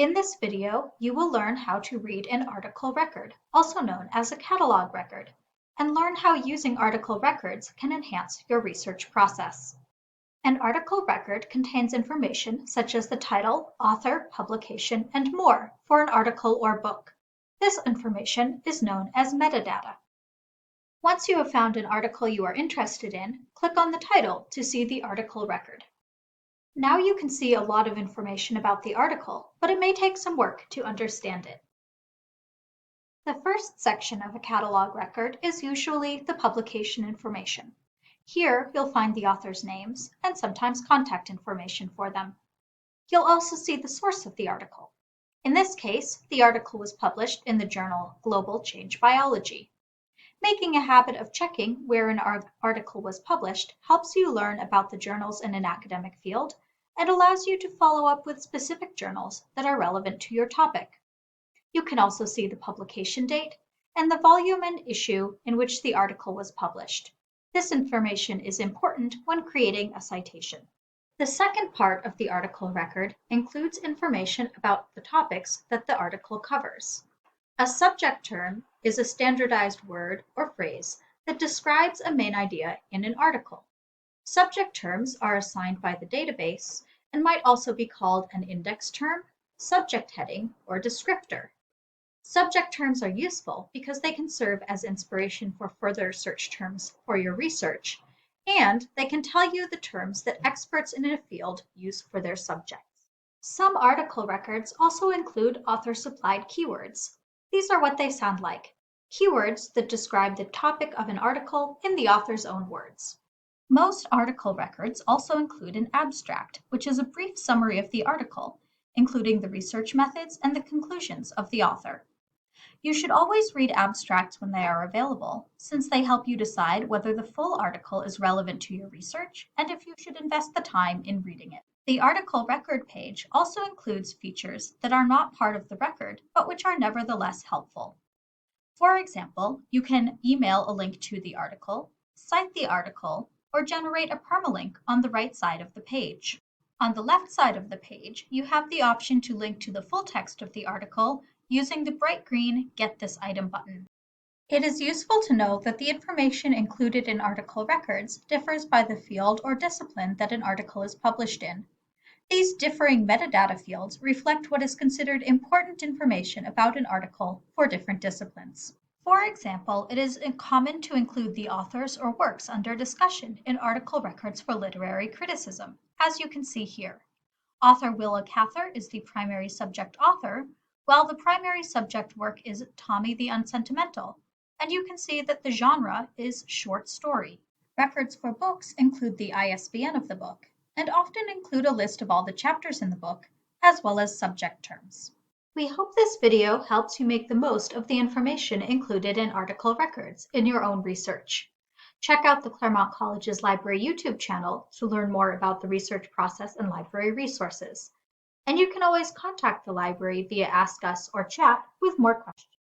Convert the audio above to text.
In this video, you will learn how to read an article record, also known as a catalog record, and learn how using article records can enhance your research process. An article record contains information such as the title, author, publication, and more for an article or book. This information is known as metadata. Once you have found an article you are interested in, click on the title to see the article record. Now you can see a lot of information about the article, but it may take some work to understand it. The first section of a catalog record is usually the publication information. Here you'll find the author's names and sometimes contact information for them. You'll also see the source of the article. In this case, the article was published in the journal Global Change Biology. Making a habit of checking where an article was published helps you learn about the journals in an academic field and allows you to follow up with specific journals that are relevant to your topic. You can also see the publication date and the volume and issue in which the article was published. This information is important when creating a citation. The second part of the article record includes information about the topics that the article covers. A subject term is a standardized word or phrase that describes a main idea in an article. Subject terms are assigned by the database and might also be called an index term, subject heading, or descriptor. Subject terms are useful because they can serve as inspiration for further search terms for your research, and they can tell you the terms that experts in a field use for their subjects. Some article records also include author-supplied keywords. These are what they sound like, keywords that describe the topic of an article in the author's own words. Most article records also include an abstract, which is a brief summary of the article, including the research methods and the conclusions of the author. You should always read abstracts when they are available, since they help you decide whether the full article is relevant to your research and if you should invest the time in reading it. The article record page also includes features that are not part of the record, but which are nevertheless helpful. For example, you can email a link to the article, cite the article, or generate a permalink on the right side of the page. On the left side of the page, you have the option to link to the full text of the article using the bright green Get This Item button. It is useful to know that the information included in article records differs by the field or discipline that an article is published in. These differing metadata fields reflect what is considered important information about an article for different disciplines. For example, it is common to include the authors or works under discussion in article records for literary criticism, as you can see here. Author Willa Cather is the primary subject author, while the primary subject work is Tommy the Unsentimental, and you can see that the genre is short story. Records for books include the ISBN of the book, and often include a list of all the chapters in the book, as well as subject terms. We hope this video helps you make the most of the information included in article records in your own research. Check out the Claremont College's library YouTube channel to learn more about the research process and library resources. And you can always contact the library via Ask Us or chat with more questions.